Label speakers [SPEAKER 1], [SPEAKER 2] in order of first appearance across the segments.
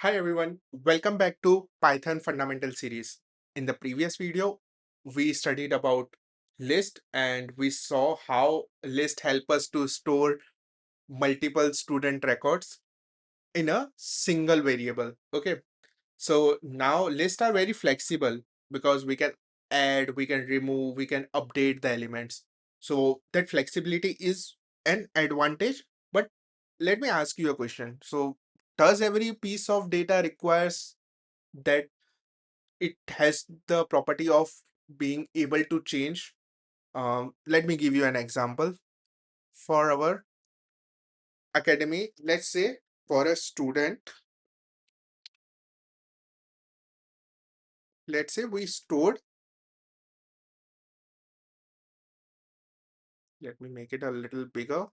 [SPEAKER 1] Hi everyone, welcome back to Python Fundamental series. In the previous video, we studied about list and we saw how list help us to store multiple student records in a single variable. Okay, so now lists are very flexible because we can add, we can remove, we can update the elements. So that flexibility is an advantage. But let me ask you a question. So does every piece of data requires that it has the property of being able to change? Let me give you an example. For our academy, let's say for a student, let's say we stored, let me make it a little bigger.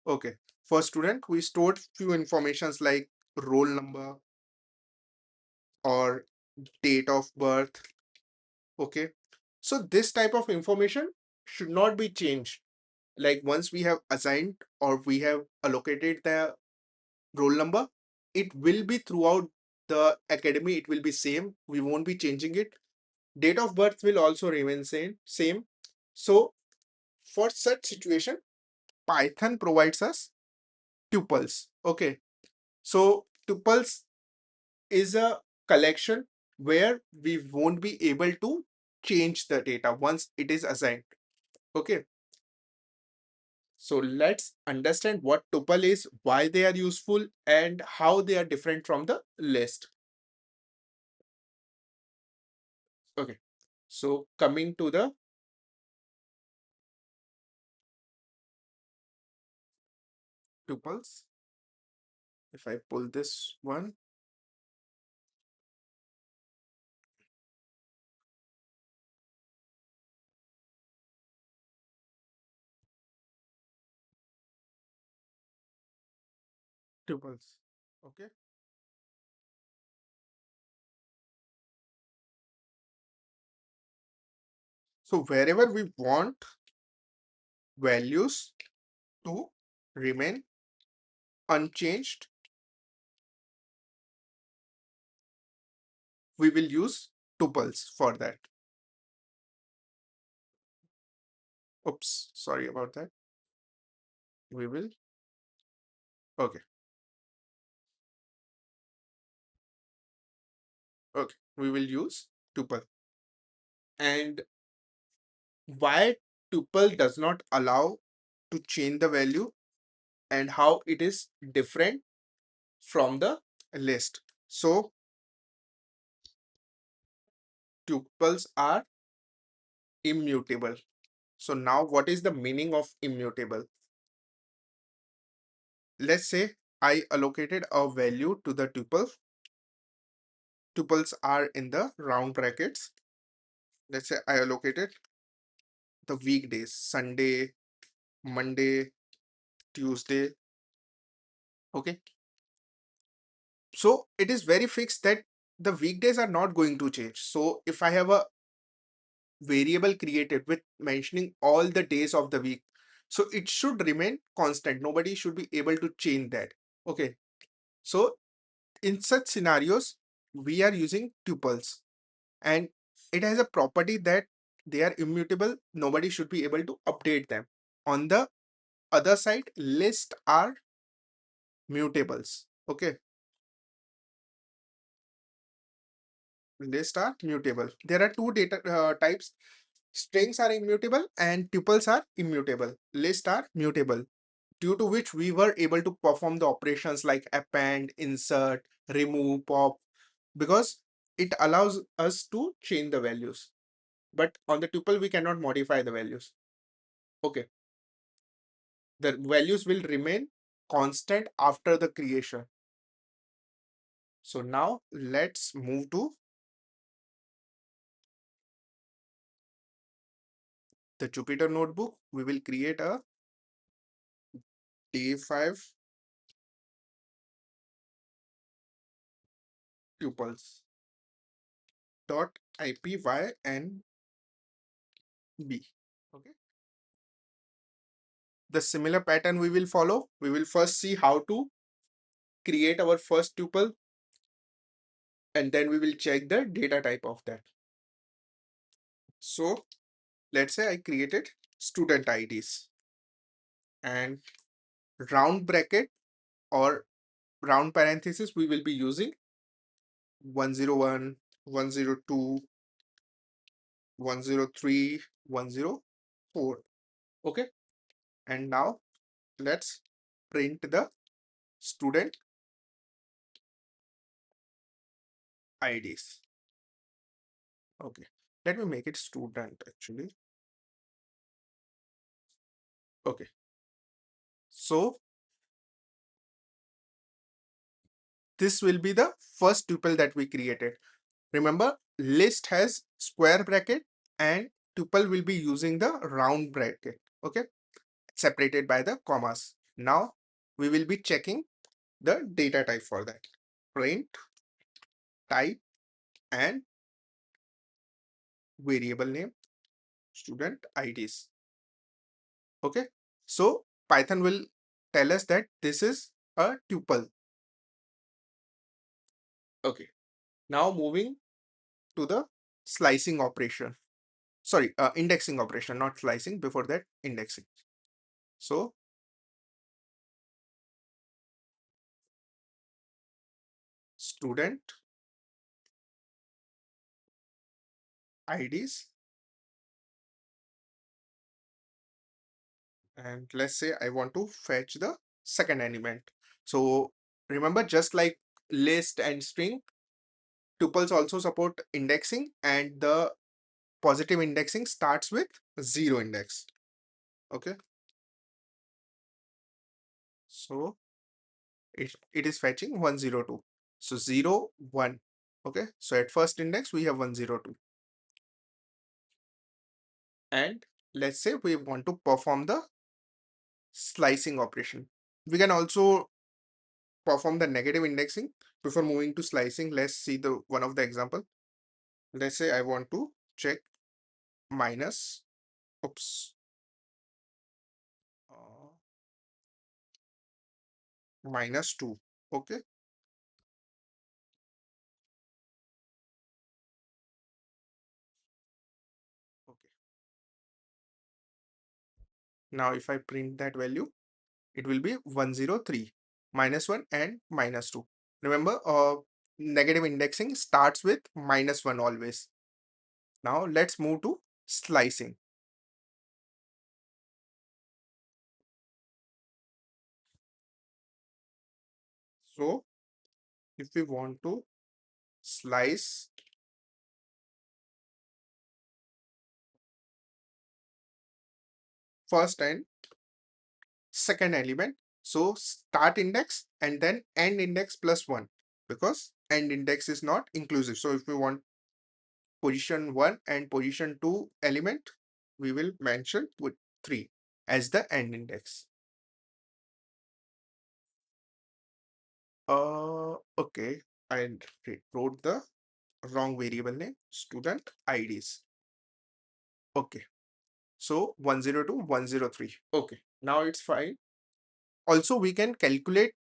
[SPEAKER 1] Okay, for student, we stored few informations like roll number or date of birth. Okay, so this type of information should not be changed. Like once we have assigned or we have allocated the roll number, it will be throughout the academy. It will be same. We won't be changing it. Date of birth will also remain same. So for such situation, Python provides us tuples. Okay, so tuples is a collection where we won't be able to change the data once it is assigned. Okay, so let's understand what tuple is, why they are useful, and how they are different from the list. Okay, so coming to the tuples, if I pull this one, tuples. Okay, so wherever we want values to remain unchanged, we will use tuples for that. Oops, sorry about that. We will, okay, okay, we will use tuple. And why tuple does not allow to change the value and how it is different from the list. So tuples are immutable. So now what is the meaning of immutable? Let's say I allocated a value to the tuple. Tuples are in the round brackets. Let's say I allocated the weekdays, Sunday, Monday, Tuesday. Okay. So it is very fixed that the weekdays are not going to change. So if I have a variable created with mentioning all the days of the week, so it should remain constant. Nobody should be able to change that. Okay. So in such scenarios, we are using tuples and it has a property that they are immutable. Nobody should be able to update them. On the other side, lists are mutables. Okay. Lists are mutable. There are two data types. Strings are immutable and tuples are immutable. Lists are mutable, due to which we were able to perform the operations like append, insert, remove, pop, because it allows us to change the values. But on the tuple, we cannot modify the values. Okay. The values will remain constant after the creation. So now let's move to the Jupyter notebook. We will create a day5 tuples dot ipynb. Okay. The similar pattern we will follow. We will first see how to create our first tuple. and then we will check the data type of that. So let's say I created student IDs, and round bracket or round parenthesis we will be using 101, 102, 103, 104. Okay, and now let's print the student IDs. Okay, let me make it student actually. Okay, so this will be the first tuple that we created. Remember, list has square bracket and tuple will be using the round bracket. Okay, separated by the commas. Now we will be checking the data type for that. Print type and variable name student IDs. Okay, so Python will tell us that this is a tuple. Okay, now moving to the slicing operation. Sorry, indexing operation, not slicing. Before that, indexing. So student IDs, and let's say I want to fetch the second element. So remember, just like list and string, tuples also support indexing, and the positive indexing starts with zero index. Okay, so it is fetching 102. So 0, 1. Okay, so at first index we have 102, and let's say we want to perform the slicing operation. We can also perform the negative indexing before moving to slicing. Let's see the one of the example. Let's say I want to check minus, oops, uh, -2. Okay, okay. Now if I print that value, it will be 103, -1 and -2. Remember, negative indexing starts with -1 always. Now let's move to slicing. So if we want to slice first and second element, so start index and then end index plus 1, because end index is not inclusive. So if we want position 1 and position 2 element, we will mention with 3 as the end index. Okay, I wrote the wrong variable name, student IDs. Okay, so 102, 103. Okay, now it's fine. Also, we can calculate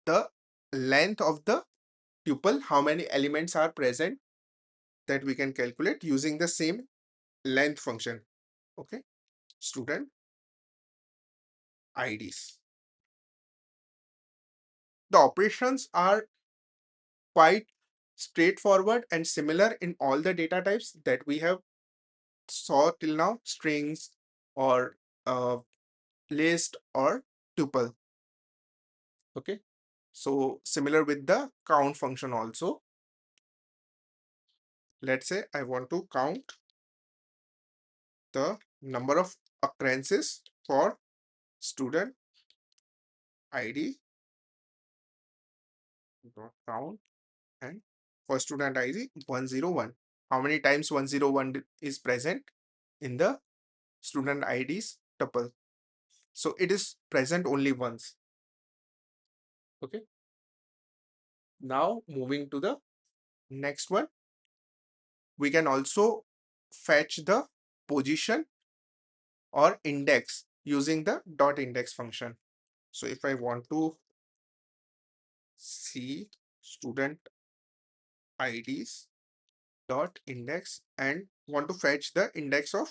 [SPEAKER 1] the length of the tuple, how many elements are present, that we can calculate using the same length function. Okay, student IDs. The operations are quite straightforward and similar in all the data types that we have saw till now, strings or uh, list or tuple. Okay, so similar with the count function also. Let's say I want to count the number of occurrences for student ID dot count, and for student ID 101. How many times 101 is present in the student ID's tuple? So it is present only once. Okay. Now moving to the next one, we can also fetch the position or index using the dot index function. So if I want to see student IDs dot index and want to fetch the index of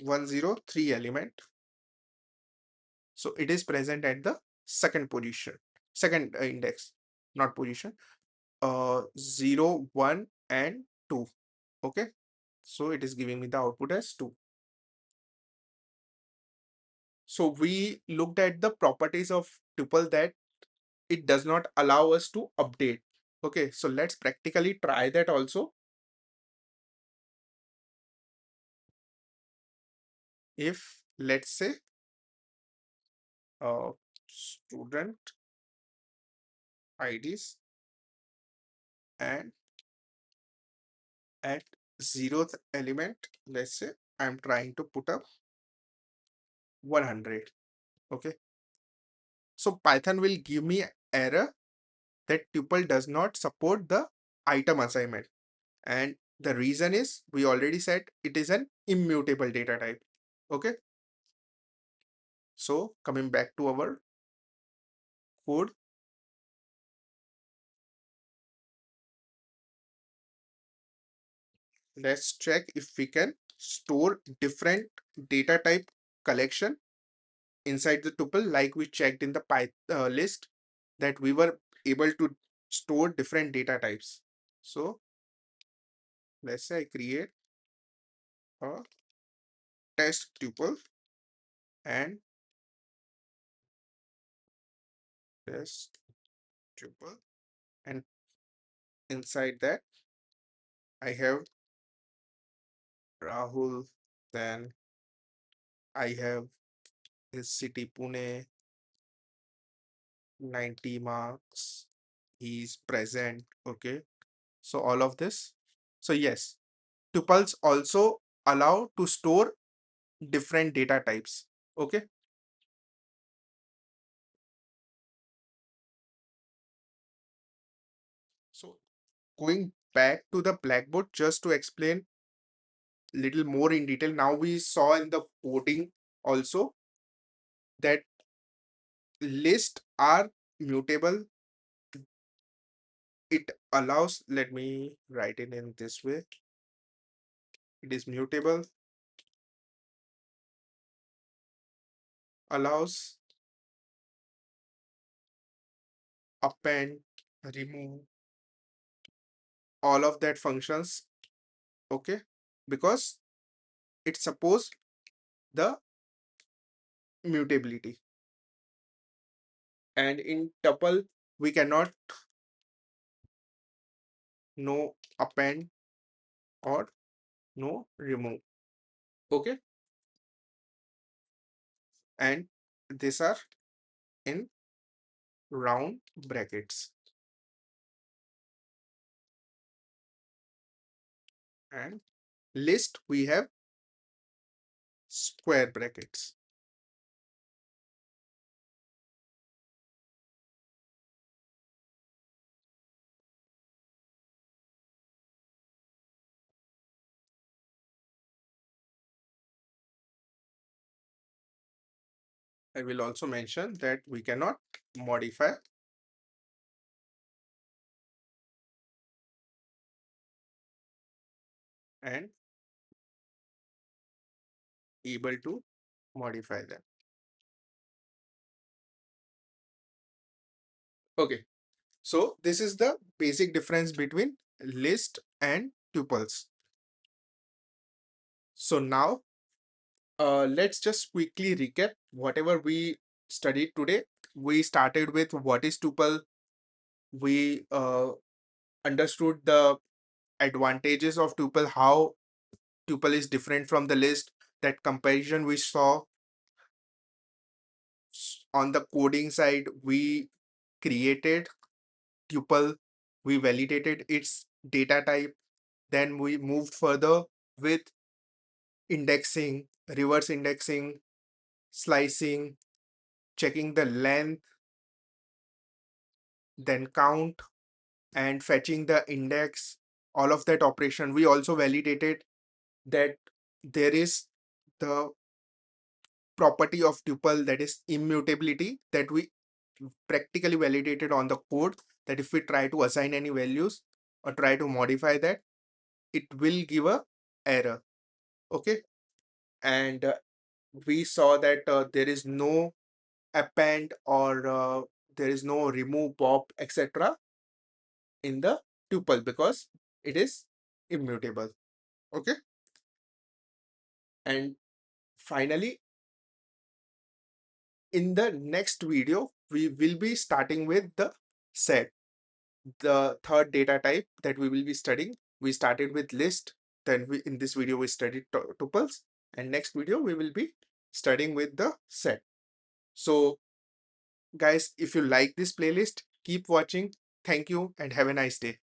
[SPEAKER 1] 103 element. So it is present at the second position, second index, not position, 0, 1 and 2. Okay. So it is giving me the output as 2. So we looked at the properties of tuple that it does not allow us to update. Okay, so let's practically try that also. If let's say student IDs and at 0th element, let's say I'm trying to put up 100. Okay, so Python will give me error that tuple does not support the item assignment. And the reason is we already said it is an immutable data type. Okay, so coming back to our code, let's check if we can store different data type collection inside the tuple like we checked in the list that we were able to store different data types. So let's say I create a test tuple and test tuple, and inside that I have Rahul, then I have his city Pune, 90 marks, he's present. Okay, so all of this. So yes, tuples also allow to store different data types. Okay, so going back to the blackboard just to explain little more in detail. Now we saw in the coding also that lists are mutable. It allows, let me write it in this way. It is mutable, allows append, remove, all of that functions. Okay, because it suppose the mutability, and in tuple we cannot no append or no remove. Okay, and these are in round brackets, and list we have square brackets. I will also mention that we cannot modify and able to modify them. Okay, so this is the basic difference between list and tuples. So now let's just quickly recap whatever we studied today. We started with what is tuple. We understood the advantages of tuple, how tuple is different from the list. That comparison we saw. On the coding side, we created tuple, we validated its data type, then we moved further with indexing, reverse indexing, slicing, checking the length, then count, and fetching the index. All of that operation. We also validated that there is the property of tuple, that is immutability, that we practically validated on the code, that if we try to assign any values, or try to modify that, it will give a error. Okay. And we saw that there is no append or there is no remove pop etc in the tuple because it is immutable. Okay. And finally, in the next video we will be starting with the set, the third data type that we will be studying. We started with list, then in this video we studied tuples, and next video we will be studying with the set. So guys, if you like this playlist, keep watching. Thank you and have a nice day.